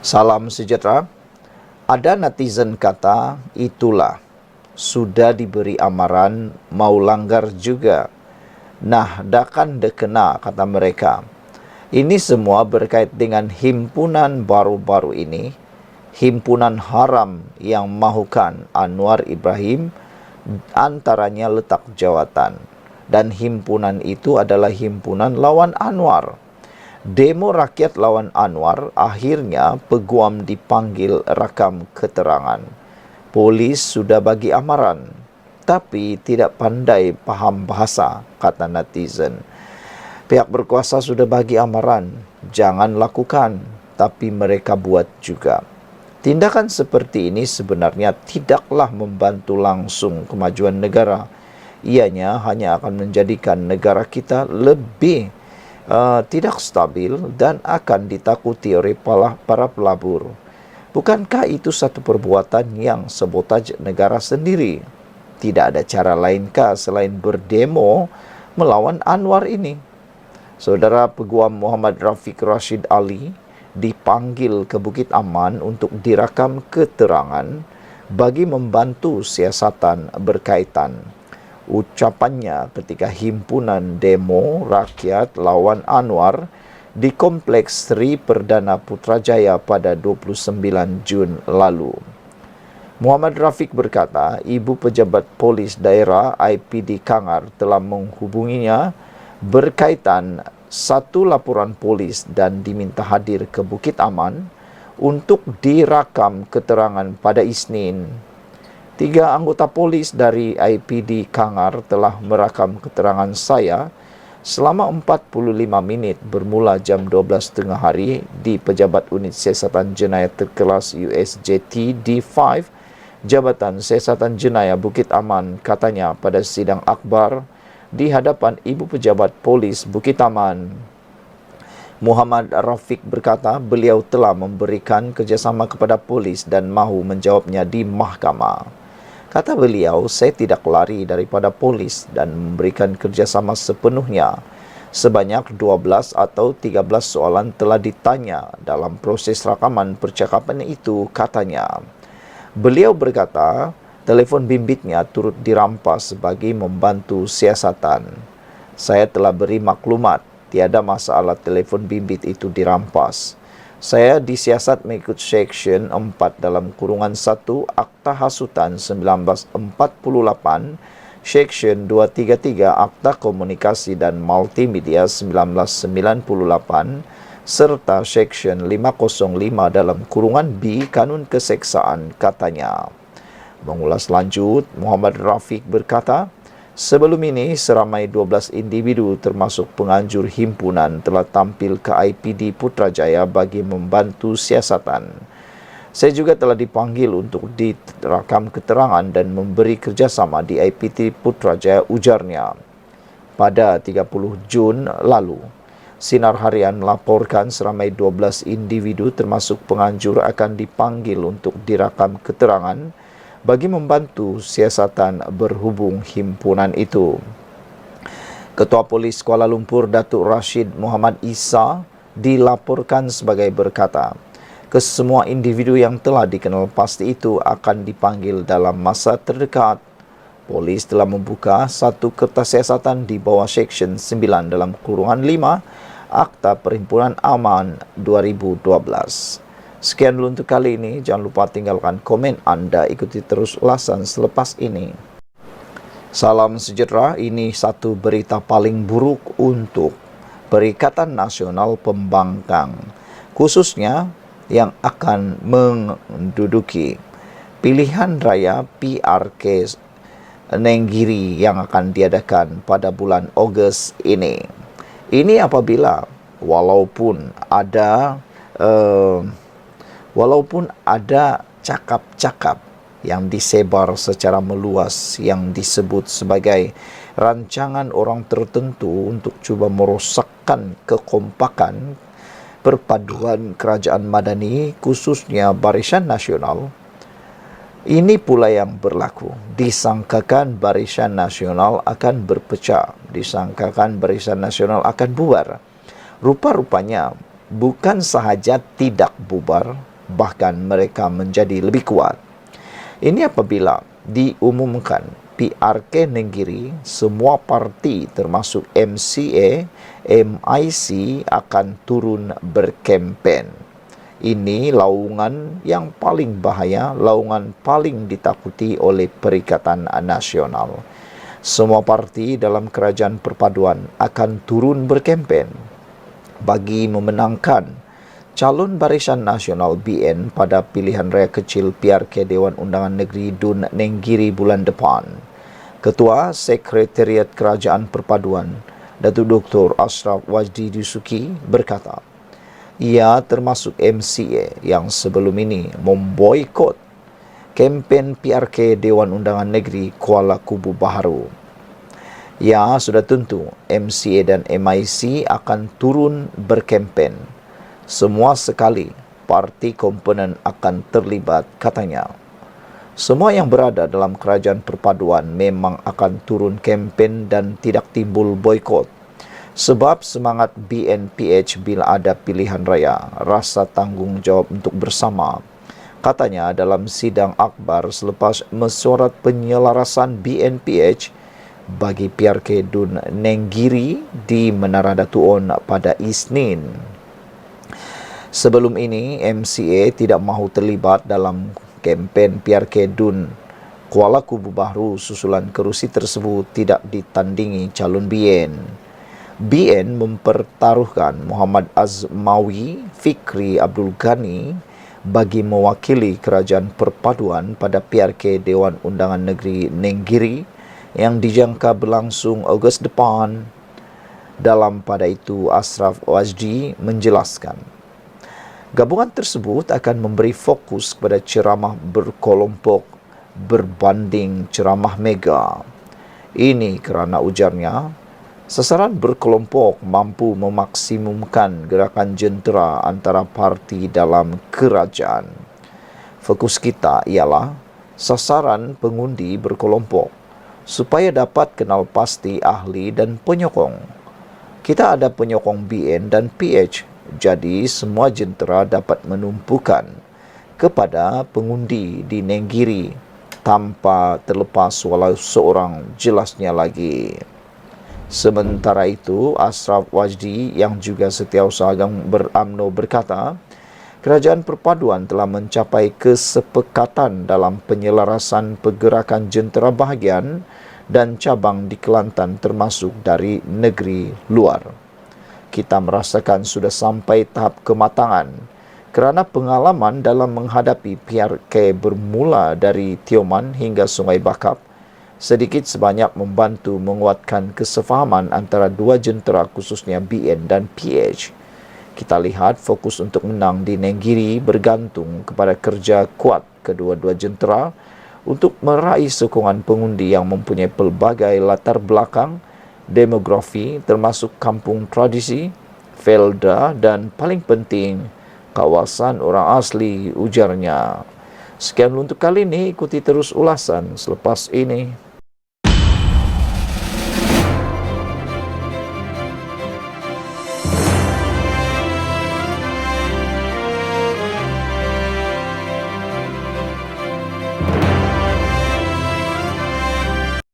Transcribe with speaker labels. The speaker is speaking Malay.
Speaker 1: Salam sejahtera. Ada netizen kata, itulah, sudah diberi amaran, mau langgar juga. Nah, dakan dekena, kata mereka. Ini semua berkait dengan himpunan baru-baru ini, himpunan haram yang mahukan Anwar Ibrahim, antaranya letak jawatan. Dan himpunan itu adalah himpunan lawan Anwar. Demo rakyat lawan Anwar, akhirnya peguam dipanggil rakam keterangan. Polis sudah bagi amaran, tapi tidak pandai faham bahasa, kata netizen. Pihak berkuasa sudah bagi amaran, jangan lakukan, tapi mereka buat juga. Tindakan seperti ini sebenarnya tidaklah membantu langsung kemajuan negara. Ianya hanya akan menjadikan negara kita lebih tidak stabil dan akan ditakuti oleh para pelabur. Bukankah itu satu perbuatan yang sabotaj negara sendiri? Tidak ada cara lainkah selain berdemo melawan Anwar ini? Saudara Peguam Muhammad Rafiq Rashid Ali dipanggil ke Bukit Aman untuk dirakam keterangan bagi membantu siasatan berkaitan. Ucapannya ketika himpunan demo rakyat lawan Anwar di Kompleks Sri Perdana Putrajaya pada 29 Jun lalu. Muhammad Rafiq berkata, Ibu Pejabat Polis Daerah IPD Kangar telah menghubunginya berkaitan satu laporan polis dan diminta hadir ke Bukit Aman untuk direkam keterangan pada Isnin. 3 anggota polis dari IPD Kangar telah merakam keterangan saya selama 45 minit bermula jam 12.30 hari di Pejabat Unit Siasatan Jenayah Terkelas USJT D5, Jabatan Siasatan Jenayah Bukit Aman, katanya pada sidang akbar di hadapan Ibu Pejabat Polis Bukit Aman. Muhammad Rafiq berkata beliau telah memberikan kerjasama kepada polis dan mahu menjawabnya di mahkamah. Kata beliau, saya tidak lari daripada polis dan memberikan kerjasama sepenuhnya. Sebanyak 12 atau 13 soalan telah ditanya dalam proses rakaman percakapan itu, katanya. Beliau berkata, telefon bimbitnya turut dirampas bagi membantu siasatan. Saya telah beri maklumat, tiada masalah telefon bimbit itu dirampas. Saya disiasat mengikut Seksyen 4 dalam kurungan 1 Akta Hasutan 1948, Seksyen 233 Akta Komunikasi dan Multimedia 1998, serta Seksyen 505 dalam kurungan B Kanun Keseksaan, katanya. Mengulas lanjut, Muhammad Rafiq berkata, sebelum ini, seramai 12 individu termasuk penganjur himpunan telah tampil ke IPD Putrajaya bagi membantu siasatan. Saya juga telah dipanggil untuk direkam keterangan dan memberi kerjasama di IPD Putrajaya, ujarnya. Pada 30 Jun lalu, Sinar Harian melaporkan seramai 12 individu termasuk penganjur akan dipanggil untuk direkam keterangan bagi membantu siasatan berhubung himpunan itu. Ketua Polis Kuala Lumpur Datuk Rashid Muhammad Isa dilaporkan sebagai berkata, kesemua individu yang telah dikenal pasti itu akan dipanggil dalam masa terdekat. Polis telah membuka satu kertas siasatan di bawah Seksyen 9 dalam kurungan 5 Akta Perhimpunan Aman 2012. Sekian dulu untuk kali ini. Jangan lupa tinggalkan komen Anda. Ikuti terus ulasan selepas ini. Salam sejahtera. Ini satu berita paling buruk untuk Perikatan Nasional Pembangkang, khususnya yang akan menduduki pilihan raya PRK Nenggiri yang akan diadakan pada bulan Ogos ini. Ini apabila walaupun ada cakap-cakap yang disebar secara meluas yang disebut sebagai rancangan orang tertentu untuk cuba merosakkan kekompakan perpaduan kerajaan madani, khususnya Barisan Nasional. Ini pula yang berlaku. Disangkakan Barisan Nasional akan berpecah, disangkakan Barisan Nasional akan bubar. Rupa-rupanya bukan sahaja tidak bubar, bahkan mereka menjadi lebih kuat. Ini apabila diumumkan PRK Nenggiri, semua parti termasuk MCA, MIC akan turun berkempen. Ini laungan yang paling bahaya, laungan paling ditakuti oleh Perikatan Nasional. Semua parti dalam kerajaan perpaduan akan turun berkempen bagi memenangkan calon Barisan Nasional BN pada pilihan raya kecil PRK Dewan Undangan Negeri Dun Nenggiri bulan depan. Ketua Sekretariat Kerajaan Perpaduan, Datuk Dr. Ashraf Wajdi Dusuki berkata, ia termasuk MCA yang sebelum ini memboikot kempen PRK Dewan Undangan Negeri Kuala Kubu Baharu. Ya, sudah tentu MCA dan MIC akan turun berkempen. Semua sekali parti komponen akan terlibat, katanya. Semua yang berada dalam kerajaan perpaduan memang akan turun kempen dan tidak timbul boikot. Sebab semangat BNPH bila ada pilihan raya, rasa tanggungjawab untuk bersama. Katanya dalam sidang akbar selepas mesyuarat penyelarasan BNPH bagi PRK Dun Nenggiri di Menara Datu On pada Isnin. Sebelum ini, MCA tidak mahu terlibat dalam kempen PRK Dun Kuala Kubu Baharu susulan kerusi tersebut tidak ditandingi calon BN. BN mempertaruhkan Muhammad Azmawi Fikri Abdul Ghani bagi mewakili kerajaan perpaduan pada PRK Dewan Undangan Negeri Nenggiri yang dijangka berlangsung Ogos depan. Dalam pada itu, Ashraf Wajdi menjelaskan, gabungan tersebut akan memberi fokus kepada ceramah berkelompok berbanding ceramah mega. Ini kerana ujarnya, sasaran berkelompok mampu memaksimumkan gerakan jentera antara parti dalam kerajaan. Fokus kita ialah sasaran pengundi berkelompok supaya dapat kenal pasti ahli dan penyokong. Kita ada penyokong BN dan PH, jadi semua jentera dapat menumpukan kepada pengundi di Nenggiri tanpa terlepas walau seorang, jelasnya lagi. Sementara itu, Ashraf Wajdi yang juga Setiausaha Agong UMNO berkata, kerajaan perpaduan telah mencapai kesepakatan dalam penyelarasan pergerakan jentera bahagian dan cabang di Kelantan termasuk dari negeri luar. Kita merasakan sudah sampai tahap kematangan kerana pengalaman dalam menghadapi PRK bermula dari Tioman hingga Sungai Bakap sedikit sebanyak membantu menguatkan kesefahaman antara dua jentera khususnya BN dan PH. Kita lihat fokus untuk menang di Nenggiri bergantung kepada kerja kuat kedua-dua jentera untuk meraih sokongan pengundi yang mempunyai pelbagai latar belakang, demografi termasuk kampung tradisi, felda dan paling penting, kawasan orang asli, ujarnya. Sekian untuk kali ini, ikuti terus ulasan selepas ini.